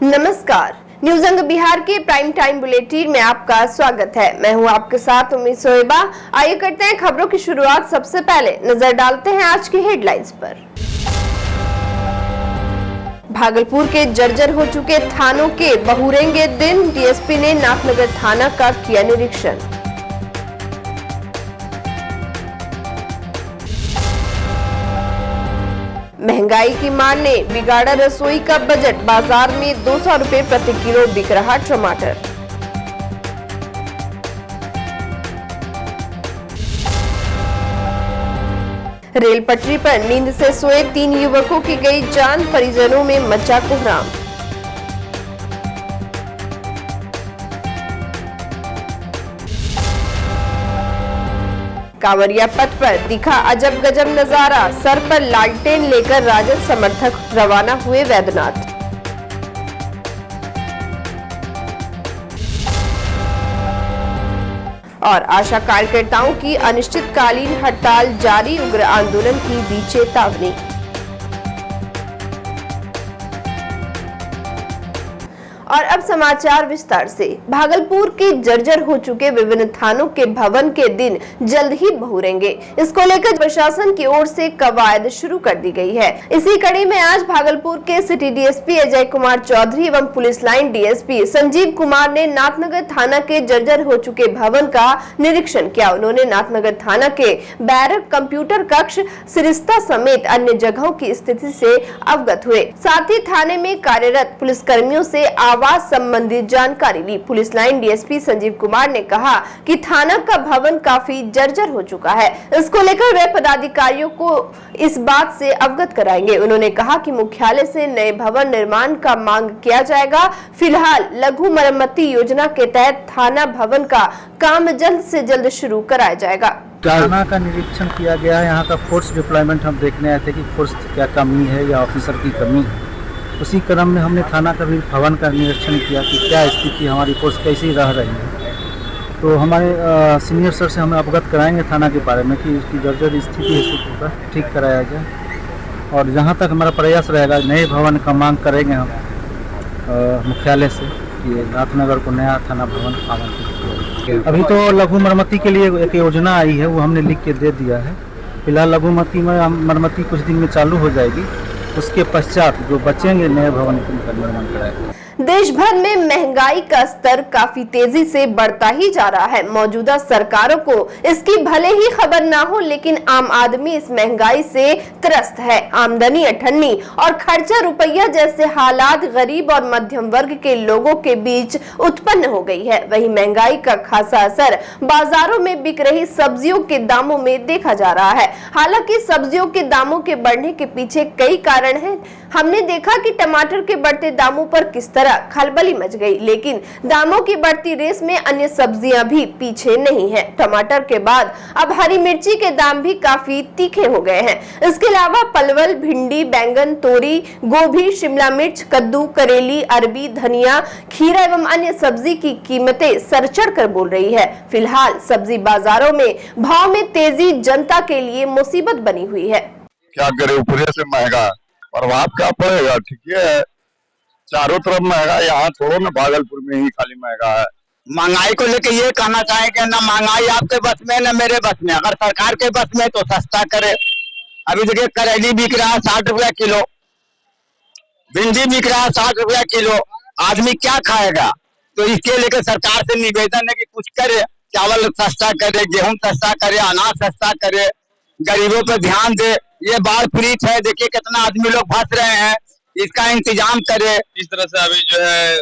नमस्कार, न्यूज अंग बिहार के प्राइम टाइम बुलेटिन में आपका स्वागत है। मैं हूं आपके साथ उम्मीद सोएबा। आइए करते हैं खबरों की शुरुआत। सबसे पहले नजर डालते हैं आज की हेडलाइंस पर। भागलपुर के जर्जर हो चुके थानों के बहुरेंगे दिन, डीएसपी ने नाथनगर थाना का किया निरीक्षण। महंगाई की मार ने बिगाड़ा रसोई का बजट, बाजार में 200 रुपए प्रति किलो बिक रहा टमाटर। रेल पटरी पर नींद से सोए 3 युवकों की गई जान, परिजनों में मचा कोहराम। कांवरिया पथ पर दिखा अजब गजब नजारा, सर पर लालटेन लेकर राजद समर्थक रवाना हुए वैद्यनाथ। और आशा कार्यकर्ताओं की अनिश्चितकालीन हड़ताल जारी, उग्र आंदोलन की दी चेतावनी। और अब समाचार विस्तार से। भागलपुर के जर्जर हो चुके विभिन्न थानों के भवन के दिन जल्द ही बहुरेंगे। इसको लेकर प्रशासन की ओर से कवायद शुरू कर दी गई है। इसी कड़ी में आज भागलपुर के सिटी डीएसपी अजय कुमार चौधरी एवं police line DSP Sanjeev Kumar ने नाथनगर थाना के जर्जर हो चुके भवन का निरीक्षण किया। उन्होंने नाथनगर थाना के बैरक, कंप्यूटर कक्ष, सिरिस्ता समेत अन्य जगहों की स्थिति से अवगत हुए। साथ ही थाने में कार्यरत पुलिस कर्मियों से आवास संबंधी जानकारी ली। Police line DSP Sanjeev Kumar ने कहा कि थाना का भवन काफी जर्जर हो चुका है। इसको लेकर वे पदाधिकारियों को इस बात से अवगत कराएंगे। उन्होंने कहा कि मुख्यालय से नए भवन निर्माण का मांग किया जाएगा। फिलहाल लघु मरम्मती योजना के तहत थाना भवन का काम जल्द से जल्द शुरू कराया जाएगा। थाना का निरीक्षण किया गया है। यहाँ का फोर्स डिप्लॉयमेंट हम देखने आए थे कि फोर्स क्या कमी है या ऑफिसर की कमी है। उसी क्रम में हमने थाना का भी भवन का निरीक्षण किया कि क्या स्थिति, हमारी फोर्स कैसी रह रही है। तो हमारे सीनियर सर से हमें अवगत कराएंगे थाना के बारे में कि उसकी जर्जर स्थिति है, उसको ठीक कराया जाए। और जहाँ तक हमारा प्रयास रहेगा, नए भवन का मांग करेंगे हम मुख्यालय से कि नाथनगर को नया थाना भवन आवंटित। अभी तो लघु मरम्मती के लिए एक योजना आई है, वो हमने लिख के दे दिया है। फिलहाल लघु मरम्मती कुछ दिन में चालू हो जाएगी। उसके पश्चात जो बचेंगे नए भवन का निर्माण कराएंगे। देश भर में महंगाई का स्तर काफी तेजी से बढ़ता ही जा रहा है। मौजूदा सरकारों को इसकी भले ही खबर ना हो, लेकिन आम आदमी इस महंगाई से त्रस्त है। आमदनी अठन्नी और खर्चा रुपया जैसे हालात गरीब और मध्यम वर्ग के लोगों के बीच उत्पन्न हो गई है। वहीं महंगाई का खासा असर बाजारों में बिक रही सब्जियों के दामों में देखा जा रहा है। हालांकि सब्जियों के दामों के बढ़ने के पीछे कई कारण हैं। हमने देखा कि टमाटर के बढ़ते दामों पर किस तरह खलबली मच गई, लेकिन दामों की बढ़ती रेस में अन्य सब्जियां भी पीछे नहीं हैं। टमाटर के बाद अब हरी मिर्ची के दाम भी काफी तीखे हो गए हैं। इसके अलावा परवल, भिंडी, बैंगन, तोरी, गोभी, शिमला मिर्च, कद्दू, करेली, अरबी, धनिया, खीरा एवं अन्य सब्जी की कीमतें सर चढ़ कर बोल रही है। फिलहाल सब्जी बाजारों में भाव में तेजी जनता के लिए मुसीबत बनी हुई है। क्या करे, ऊपर से महंगा, प्रभाव क्या पड़ेगा? ठीक है, चारों तरफ महंगा, यहाँ थोड़ो ना भागलपुर में ही खाली महंगा है। महंगाई को लेके ये कहना चाहेंगे, ना महंगाई आपके बस में न मेरे बस में। अगर सरकार के बस में तो सस्ता करे। अभी देखिए करेली बिक रहा है 60 रुपया किलो, भिंडी बिक रहा है 60 रुपया किलो। आदमी क्या खाएगा? तो इसके लेकर सरकार से निवेदन है कि कुछ करे, चावल सस्ता करे, गेहूं सस्ता करे, अनाज सस्ता करे, गरीबों पर ध्यान दे। ये बाढ़ पीड़ित है, देखिए कितना आदमी लोग फंस रहे हैं, इसका इंतजाम करे। इस तरह से अभी जो है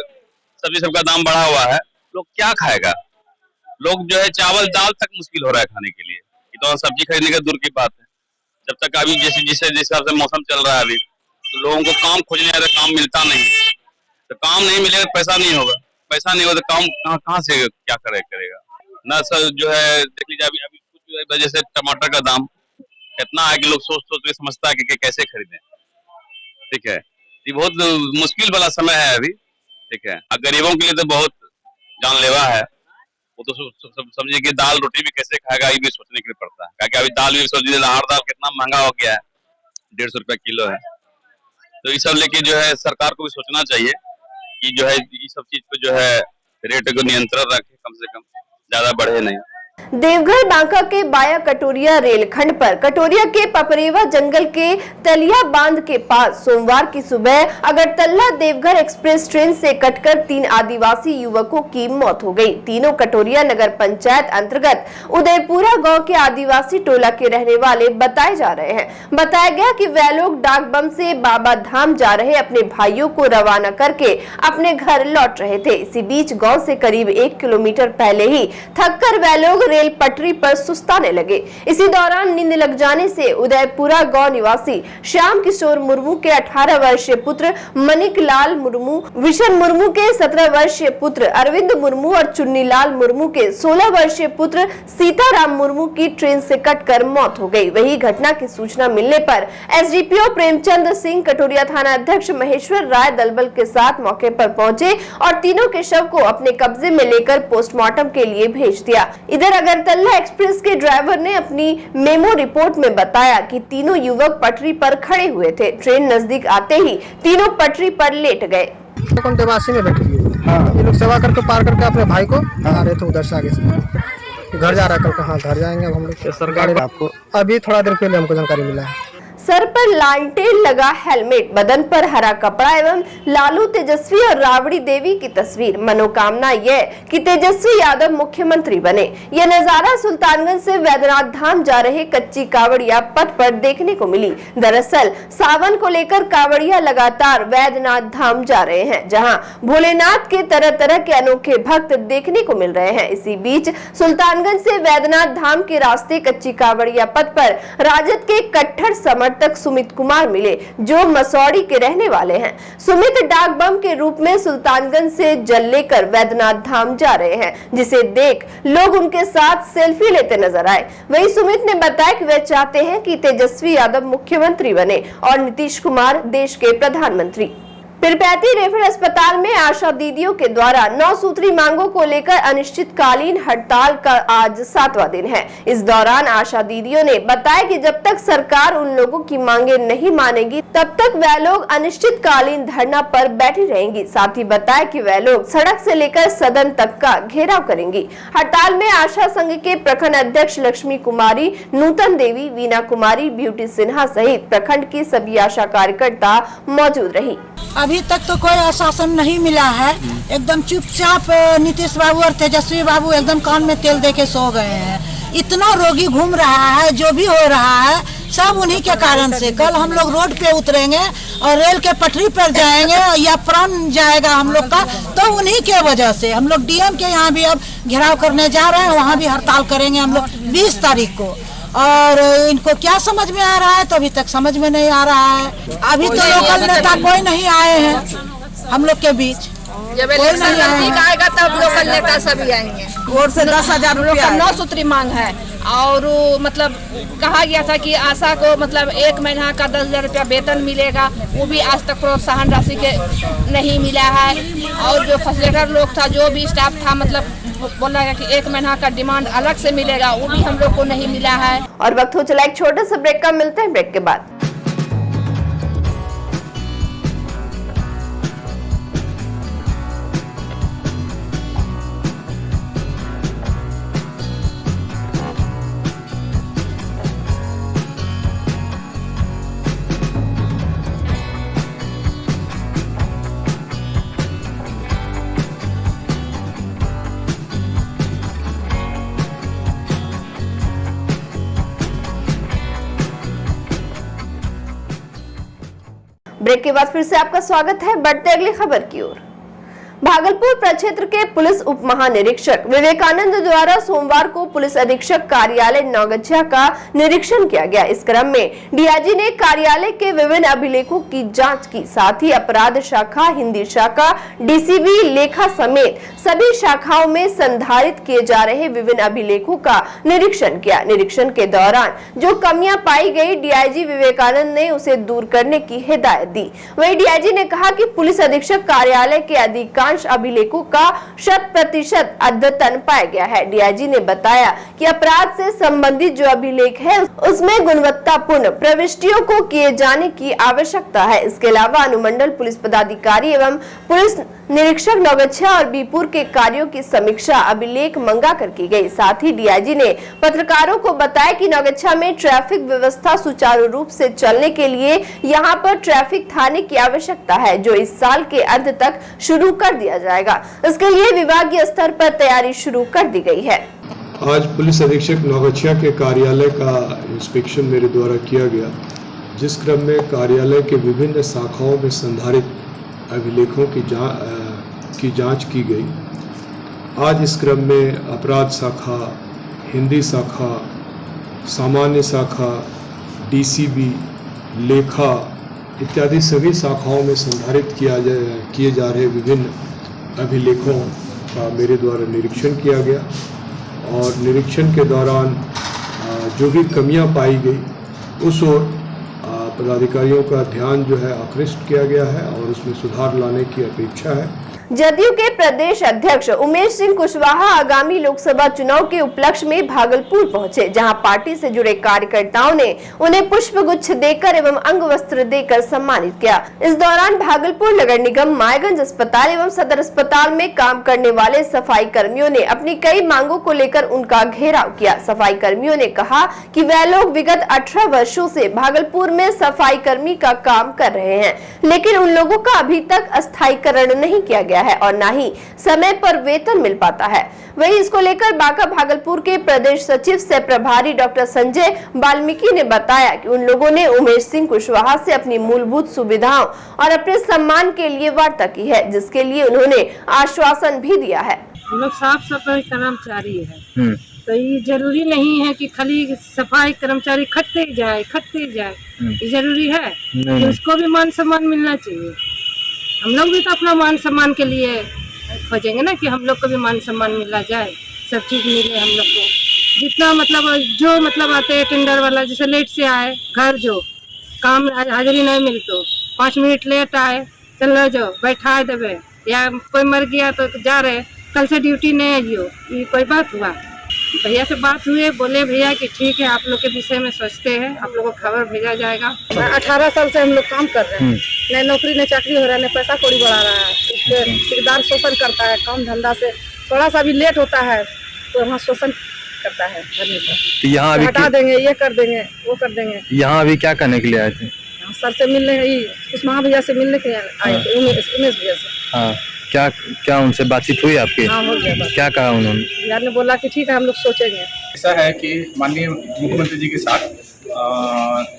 सब्जी सबका दाम बढ़ा हुआ है, लोग क्या खाएगा? लोग जो है चावल दाल तक मुश्किल हो रहा है खाने के लिए, तो सब्जी खरीदने का दूर की बात है। जब तक अभी जिस हिसाब से मौसम चल रहा है अभी, तो लोगों को काम खोजने अगर काम मिलता नहीं, तो काम नहीं मिलेगा, पैसा नहीं होगा, पैसा नहीं होगा तो काम कहाँ से क्या करेगा ना। सर जो है देख लीजिए अभी कुछ वजह से टमाटर का दाम इतना है कि लोग सोच के समझता है कि कैसे खरीदें। ठीक है, ये बहुत मुश्किल वाला समय है अभी। ठीक है, गरीबों के लिए तो बहुत जानलेवा है। वो तो समझिए कि दाल रोटी भी कैसे खाएगा ये भी सोचने के लिए पड़ता है, क्योंकि अभी दाल भी सोचिए, अरहर दाल कितना महंगा हो गया है, 150 रुपया किलो है। तो ये सब लेके जो है सरकार को भी सोचना चाहिए कि जो है ये सब चीज पे जो है रेट को नियंत्रण रखे, कम से कम ज्यादा बढ़े नहीं। देवघर बांका के बाया कटोरिया रेलखंड पर कटोरिया के पपरेवा जंगल के तलिया बांध के पास सोमवार की सुबह अगरतला देवघर एक्सप्रेस ट्रेन से कटकर 3 आदिवासी युवकों की मौत हो गई। तीनों कटोरिया नगर पंचायत अंतर्गत उदयपुरा गांव के आदिवासी टोला के रहने वाले बताए जा रहे हैं। बताया गया कि वे लोग डाक बम से बाबा धाम जा रहे अपने भाइयों को रवाना करके अपने घर लौट रहे थे। इसी बीच गाँव से करीब 1 किलोमीटर पहले ही थककर वे लोग रेल पटरी पर सुस्ताने लगे। इसी दौरान नींद लग जाने से उदयपुरा गांव निवासी श्याम किशोर मुर्मू के 18 वर्षीय पुत्र मनिक लाल मुर्मू, विशन मुर्मू के 17 वर्षीय पुत्र अरविंद मुर्मू और चुन्नीलाल मुर्मू के 16 वर्षीय पुत्र सीताराम मुर्मू की ट्रेन से कटकर मौत हो गई। वही घटना की सूचना मिलने पर एसडीपीओ प्रेमचंद सिंह, कटोरिया थाना अध्यक्ष महेश्वर राय दलबल के साथ मौके पर पहुंचे और तीनों के शव को अपने कब्जे में लेकर पोस्टमार्टम के लिए भेज दिया। इधर अगरतला एक्सप्रेस के ड्राइवर ने अपनी मेमो रिपोर्ट में बताया कि तीनों युवक पटरी पर खड़े हुए थे। ट्रेन नजदीक आते ही तीनों पटरी पर लेट गए। देवासी में बैठी है। हाँ। ये लोग सेवा करके पार करके अपने भाई को आ रहे थे उधर से आगे से घर जा रहा है। कहाँ घर जाएंगे अब हम लोग सरकार आपको अभी थोड़ा देर पहले हमको जानकारी मिला है। सर पर लालटेन लगा हेलमेट, बदन पर हरा कपड़ा एवं लालू तेजस्वी और राबड़ी देवी की तस्वीर। मनोकामना यह कि तेजस्वी यादव मुख्यमंत्री बने। यह नजारा सुल्तानगंज से वैद्यनाथ धाम जा रहे कच्ची कावड़िया पथ पर देखने को मिली। दरअसल सावन को लेकर कावड़िया लगातार वैद्यनाथ धाम जा रहे हैं, जहां भोलेनाथ के तरह तरह के अनोखे भक्त देखने को मिल रहे हैं। इसी बीच सुल्तानगंज से वैद्यनाथ धाम के रास्ते कच्ची कावड़िया पथ पर राजद के कट्टर समर्थक सुमित कुमार मिले, जो मसौड़ी के रहने वाले हैं। सुमित डाक बम के रूप में सुल्तानगंज से जल लेकर वैद्यनाथ धाम जा रहे हैं, जिसे देख लोग उनके साथ सेल्फी लेते नजर आए। वही सुमित ने बताया कि वे चाहते हैं कि तेजस्वी यादव मुख्यमंत्री बने और नीतीश कुमार देश के प्रधानमंत्री। पीरपैंती रेफरल अस्पताल में आशा दीदियों के द्वारा 9 सूत्री मांगों को लेकर अनिश्चितकालीन हड़ताल का आज 7वां दिन है। इस दौरान आशा दीदियों ने बताया कि जब तक सरकार उन लोगों की मांगे नहीं मानेगी तब तक वे लोग अनिश्चितकालीन धरना पर बैठी रहेंगी। साथ ही बताया कि वे लोग सड़क से लेकर सदन तक का घेराव करेंगी। हड़ताल में आशा संघ के प्रखंड अध्यक्ष लक्ष्मी कुमारी, नूतन देवी, वीना कुमारी, ब्यूटी सिन्हा सहित प्रखंड की सभी आशा कार्यकर्ता मौजूद रही। अभी तक तो कोई आश्वासन नहीं मिला है। एकदम चुपचाप नीतीश बाबू और तेजस्वी बाबू एकदम कान में तेल देके सो गए हैं। इतना रोगी घूम रहा है, जो भी हो रहा है सब उन्हीं के कारण से। कल हम लोग रोड पे उतरेंगे और रेल के पटरी पर जाएंगे या प्राण जाएगा हम लोग का, तो उन्हीं के वजह से हम लोग डीएम के यहाँ भी अब घेराव करने जा रहे हैं। वहाँ भी हड़ताल करेंगे हम लोग 20 तारीख को। और इनको क्या समझ में आ रहा है, तो अभी तक समझ में नहीं आ रहा है। अभी तो लोकल नेता कोई नहीं आए हैं हम लोग के बीच। जब इलेक्शन आएगा तब लोकल नेता सभी आएंगे। वोट से 10,000 रुपया 9 सूत्री मांग है। और मतलब कहा गया था कि आशा को मतलब 1 महीना का 10,000 रुपया वेतन मिलेगा, वो भी आज तक प्रोत्साहन राशि के नहीं मिला है। और जो फैसिलिटेटर लोग था, जो भी स्टाफ था, मतलब बोला गया कि 1 महीना का डिमांड अलग से मिलेगा, वो भी हम लोग को नहीं मिला है। और वक्त हो चला एक छोटा सा ब्रेक का, मिलते हैं ब्रेक के बाद। ब्रेक के बाद फिर से आपका स्वागत है। बढ़ते अगली खबर की ओर। भागलपुर प्रक्षेत्र के पुलिस उप महानिरीक्षक विवेकानंद द्वारा सोमवार को पुलिस अधीक्षक कार्यालय नौगछिया का निरीक्षण किया गया। इस क्रम में डीआईजी ने कार्यालय के विभिन्न अभिलेखों की जांच की। साथ ही अपराध शाखा, हिंदी शाखा, डीसीबी, लेखा समेत सभी शाखाओं में संधारित किए जा रहे विभिन्न अभिलेखों का निरीक्षण किया। निरीक्षण के दौरान जो कमियां पाई गई, डीआईजी विवेकानंद ने उसे दूर करने की हिदायत दी। वहीं डीआईजी ने कहा कि पुलिस अधीक्षक कार्यालय के अधिकारी अधिकांश अभिलेखों का 100% अद्यतन पाया गया है। डीआईजी ने बताया कि अपराध से संबंधित जो अभिलेख है उसमें गुणवत्तापूर्ण प्रविष्टियों को किए जाने की आवश्यकता है। इसके अलावा अनुमंडल पुलिस पदाधिकारी एवं पुलिस निरीक्षक नौगछिया और बीपुर के कार्यों की समीक्षा अभिलेख मंगा कर की गई। साथ ही डीआईजी ने पत्रकारों को बताया कि नौगछिया में ट्रैफिक व्यवस्था सुचारू रूप से चलने के लिए यहां पर ट्रैफिक थाने की आवश्यकता है, जो इस साल के अंत तक शुरू कर दिया जाएगा। इसके लिए विभागीय स्तर पर तैयारी शुरू कर दी गई है। आज पुलिस अधीक्षक नौगछिया के कार्यालय का इंस्पेक्शन मेरे द्वारा किया गया, जिस क्रम में कार्यालय के विभिन्न शाखाओं में संधारित अभिलेखों की जांच की गई। आज इस क्रम में अपराध शाखा, हिंदी शाखा, सामान्य शाखा, डीसीबी, लेखा इत्यादि सभी शाखाओं में संधारित किए जा रहे विभिन्न अभिलेखों का मेरे द्वारा निरीक्षण किया गया और निरीक्षण के दौरान जो भी कमियां पाई गई उस ओर पदाधिकारियों का ध्यान जो है आकृष्ट किया गया है और उसमें सुधार लाने की अपेक्षा है। जदयू के प्रदेश अध्यक्ष उमेश सिंह कुशवाहा आगामी लोकसभा चुनाव के उपलक्ष्य में भागलपुर पहुंचे, जहां पार्टी से जुड़े कार्यकर्ताओं ने उन्हें पुष्प गुच्छ देकर एवं अंग वस्त्र देकर सम्मानित किया। इस दौरान भागलपुर नगर निगम, मायगंज अस्पताल एवं सदर अस्पताल में काम करने वाले सफाई कर्मियों ने अपनी कई मांगों को लेकर उनका घेराव किया। सफाई कर्मियों ने कहा कि वह लोग विगत 18 वर्षों से भागलपुर में सफाई कर्मी का काम कर रहे हैं, लेकिन उन लोगों का अभी तक अस्थायीकरण नहीं किया गया है और ना ही समय पर वेतन मिल पाता है। वहीं इसको लेकर बांका भागलपुर के प्रदेश सचिव से प्रभारी डॉक्टर संजय वाल्मीकि ने बताया कि उन लोगों ने उमेश सिंह कुशवाहा से अपनी मूलभूत सुविधाओं और अपने सम्मान के लिए वार्ता की है, जिसके लिए उन्होंने आश्वासन भी दिया है। हम लोग साफ सफाई कर्मचारी है, तो ये जरूरी नहीं है कि खाली सफाई कर्मचारी खटते ही जाए। ये जरूरी है कि उसको भी मान सम्मान मिलना चाहिए। हम लोग भी तो अपना मान सम्मान के लिए खोजेंगे ना कि हम लोग को भी मान सम्मान मिला जाए, सब चीज मिले हम लोग को। जितना जो आते हैं टेंडर वाला, जैसे लेट से आए घर, जो काम हाजिरी नहीं मिलतो 5 मिनट लेट आए, चलो जो बैठा देवे, या कोई मर गया तो जा रहे, कल से ड्यूटी नहीं आइयो, ये कोई बात हुआ? भैया से बात हुई, बोले भैया कि ठीक है, आप लोग के विषय में सोचते हैं, आप लोग को खबर भेजा जाएगा। 18 साल से हम लोग काम कर रहे हैं, न नौकरी न चाकरी हो रहा है, न पैसा कौड़ी बढ़ा रहा है। इससे ठेकेदार शोषण करता है, काम धंधा से थोड़ा सा भी लेट होता है तो वहाँ शोषण करता है। तो यहाँ अभी हटा देंगे, ये कर देंगे, वो कर देंगे। यहाँ अभी क्या करने के लिए आए थे? सर से मिलने, कुशवाहा भैया से मिलने के आए थे, उमेश भैया से। हाँ, क्या उनसे बातचीत हुई आपकी? हाँ, हो गया बात। क्या कहा उन्होंने? यार ने बोला कि ठीक है, हम लोग सोचेंगे। ऐसा है कि माननीय मुख्यमंत्री जी के साथ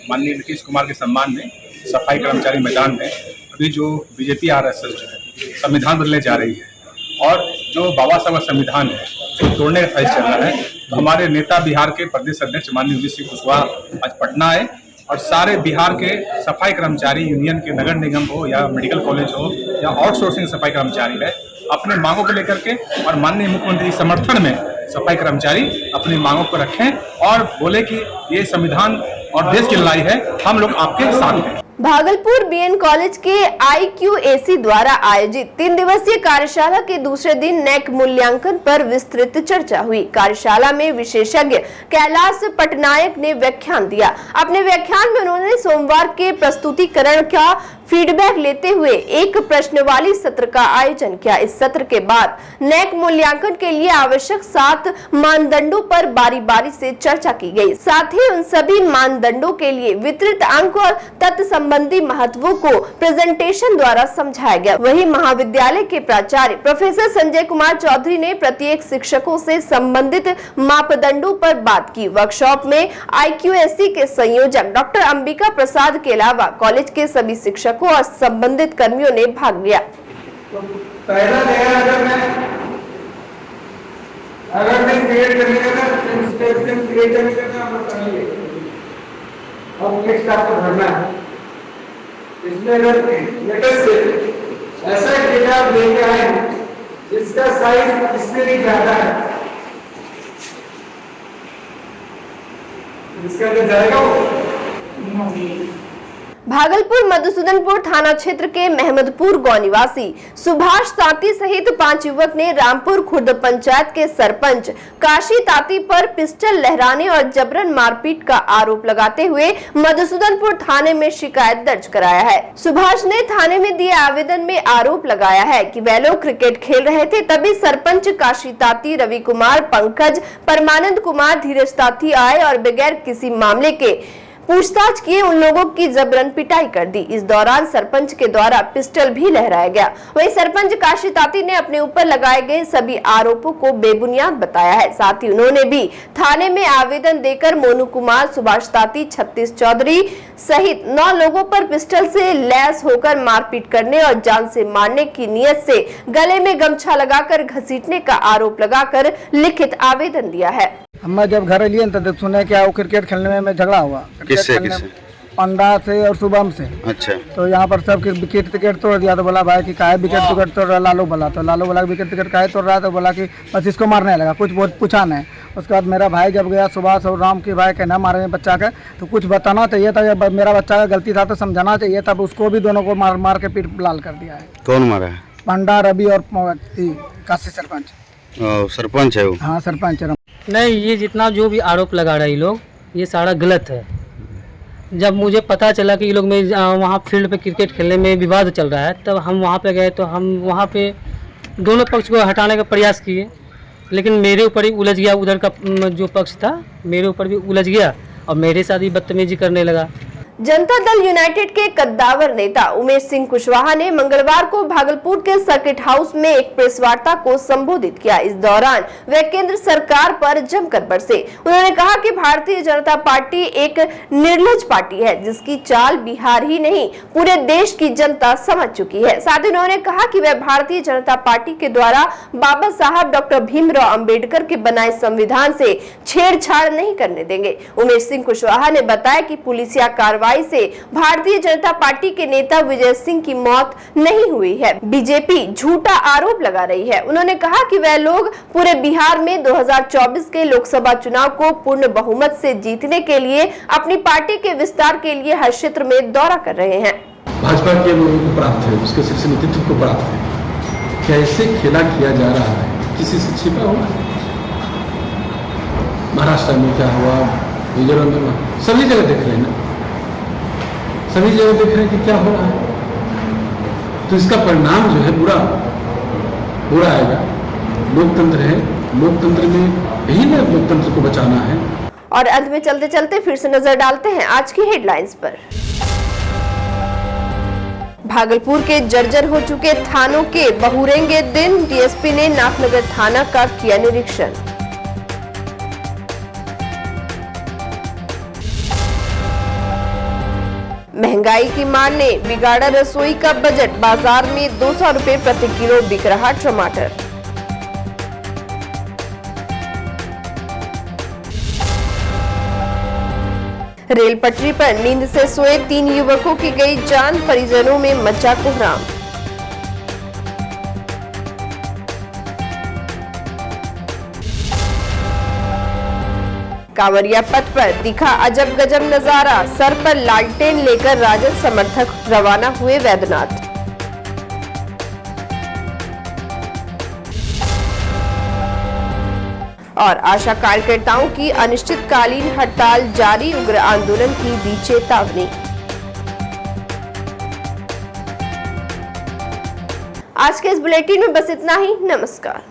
माननीय नीतीश कुमार के सम्मान में सफाई कर्मचारी मैदान में अभी जो बीजेपी आरएसएस जो है संविधान बदलने जा रही है और जो बाबा साहब का संविधान है उसको तोड़ने का ख्याल चल रहा है, तो हमारे नेता बिहार के प्रदेश अध्यक्ष माननीय उमेश सिंह कुशवाहा आज पटना आए और सारे बिहार के सफाई कर्मचारी यूनियन के, नगर निगम हो या मेडिकल कॉलेज हो या आउटसोर्सिंग सफाई कर्मचारी है, अपने मांगों को लेकर के और माननीय मुख्यमंत्री समर्थन में सफाई कर्मचारी अपनी मांगों को रखें और बोले कि ये संविधान और देश की लड़ाई है, हम लोग आपके साथ हैं। भागलपुर बीएन कॉलेज के IQAC द्वारा आयोजित 3 दिवसीय कार्यशाला के दूसरे दिन नैक मूल्यांकन पर विस्तृत चर्चा हुई। कार्यशाला में विशेषज्ञ कैलाश पटनायक ने व्याख्यान दिया। अपने व्याख्यान में उन्होंने सोमवार के प्रस्तुतिकरण का फीडबैक लेते हुए एक प्रश्नवाली सत्र का आयोजन किया। इस सत्र के बाद नैक मूल्यांकन के लिए आवश्यक 7 मानदंडों पर बारी बारी से चर्चा की गई। साथ ही उन सभी मानदंडों के लिए वितरित अंक और तत्व संबंधी महत्वों को प्रेजेंटेशन द्वारा समझाया गया। वहीं महाविद्यालय के प्राचार्य प्रोफेसर संजय कुमार चौधरी ने प्रत्येक शिक्षकों से संबंधित मापदंडों पर बात की। वर्कशॉप में IQAC के संयोजक डॉक्टर अंबिका प्रसाद के अलावा कॉलेज के सभी शिक्षकों और संबंधित कर्मियों ने भाग लिया। तो पहला अगर मैं क्रिएट करने का क्रिएट करने का आप करेंगे और नेक्स्ट आपको भरना है। इसमें अगर लेटेस्ट से ऐसा एक डेटा आप लेके आए जिसका साइज इससे भी ज्यादा है, इसका अंदर जाएगा वो। भागलपुर मधुसूदनपुर थाना क्षेत्र के महमदपुर गांव निवासी सुभाष ताती सहित 5 युवक ने रामपुर खुर्द पंचायत के सरपंच काशी ताती पर पिस्टल लहराने और जबरन मारपीट का आरोप लगाते हुए मधुसूदनपुर थाने में शिकायत दर्ज कराया है। सुभाष ने थाने में दिए आवेदन में आरोप लगाया है कि वे लोग क्रिकेट खेल रहे थे, तभी सरपंच काशी ताती, रवि कुमार, पंकज, परमानंद कुमार, धीरज ताती आए और बगैर किसी मामले के पूछताछ किए उन लोगों की जबरन पिटाई कर दी। इस दौरान सरपंच के द्वारा पिस्टल भी लहराया गया। वहीं सरपंच काशी ताती ने अपने ऊपर लगाए गए सभी आरोपों को बेबुनियाद बताया है। साथ ही उन्होंने भी थाने में आवेदन देकर मोनू कुमार, सुभाष ताती, 36 चौधरी सहित 9 लोगों पर पिस्टल से लैस होकर मारपीट करने और जान से मारने की नियत से गले में गमछा लगाकर घसीटने का आरोप लगाकर लिखित आवेदन दिया है। मैं जब घर लिए तो सुने क्या वो क्रिकेट खेलने में झगड़ा हुआ। किससे? पंडा से और शुभम से। अच्छा। तो यहाँ पर सब विकेट तोड़ दिया। तो बोला भाई कि काहे विकेट तोड़ रहा? लालू बोला। तो लालू बोला विकेट काहे तोड़ रहा? तो बोला कि बस इसको मारने लगा, कुछ बहुत पूछा नहीं। उसके बाद मेरा भाई जब गया सुभाष और राम के भाई कहना मारे बच्चा का, तो कुछ बताना चाहिए था। जब मेरा बच्चा का गलती था तो समझाना चाहिए, तब उसको भी दोनों को मार के पीठ लाल कर दिया है। कौन मारा है? पंडा, रवि और काशी सरपंच। सरपंच है वो? हाँ सरपंच। नहीं, ये जितना जो भी आरोप लगा रहे लोग, ये सारा गलत है। जब मुझे पता चला कि ये लोग में वहाँ फील्ड पे क्रिकेट खेलने में विवाद चल रहा है, तब हम वहाँ पे गए। तो हम वहाँ पे दोनों पक्ष को हटाने का प्रयास किए, लेकिन मेरे ऊपर ही उलझ गया। उधर का जो पक्ष था मेरे ऊपर भी उलझ गया और मेरे साथ ही बदतमीजी करने लगा। जनता दल यूनाइटेड के कद्दावर नेता उमेश सिंह कुशवाहा ने मंगलवार को भागलपुर के सर्किट हाउस में एक प्रेस वार्ता को संबोधित किया। इस दौरान वे केंद्र सरकार पर जमकर बरसे। उन्होंने कहा कि भारतीय जनता पार्टी एक निर्लज पार्टी है, जिसकी चाल बिहार ही नहीं पूरे देश की जनता समझ चुकी है। साथ ही उन्होंने कहा कि वे भारतीय जनता पार्टी के द्वारा बाबा साहब डॉक्टर भीमराव अंबेडकर के बनाए संविधान से छेड़छाड़ नहीं करने देंगे। उमेश सिंह कुशवाहा ने बताया कि पुलिसिया कार्रवाई से भारतीय जनता पार्टी के नेता विजय सिंह की मौत नहीं हुई है। बीजेपी झूठा आरोप लगा रही है। उन्होंने कहा कि वह लोग पूरे बिहार में 2024 के लोकसभा चुनाव को पूर्ण बहुमत से जीतने के लिए अपनी पार्टी के विस्तार के लिए हर क्षेत्र में दौरा कर रहे हैं। भाजपा के लोगों को प्राप्त है, उसके शीर्ष नेतृत्व को प्राप्त है। कैसे खेला किया जा रहा है, किसी से छिपा हुआ? महाराष्ट्र में क्या हुआ, मिजोरम में, सभी जगह देख रहे हैं ना, सभी जगह देख रहे हैं कि क्या हो रहा है। तो इसका परिणाम जो है बुरा आएगा। लोकतंत्र है, लोकतंत्र में यही ना लोकतंत्र को बचाना है। और अंत में चलते चलते फिर से नजर डालते हैं आज की हेडलाइंस पर। भागलपुर के जर्जर हो चुके थानों के बहुरेंगे दिन, डीएसपी ने नाथनगर थाना का किया निरीक्षण। महंगाई की मार ने बिगाड़ा रसोई का बजट, बाजार में 200 रुपए प्रति किलो बिक रहा टमाटर। रेल पटरी पर नींद से सोए 3 युवकों की गई जान, परिजनों में मचा कोहराम। कांवरिया पथ पर दिखा अजब गजब नजारा, सर पर लालटेन लेकर राजद समर्थक रवाना हुए वैद्यनाथ। और आशा कार्यकर्ताओं की अनिश्चितकालीन हड़ताल जारी, उग्र आंदोलन की दी चेतावनी। आज के इस बुलेटिन में बस इतना ही। नमस्कार।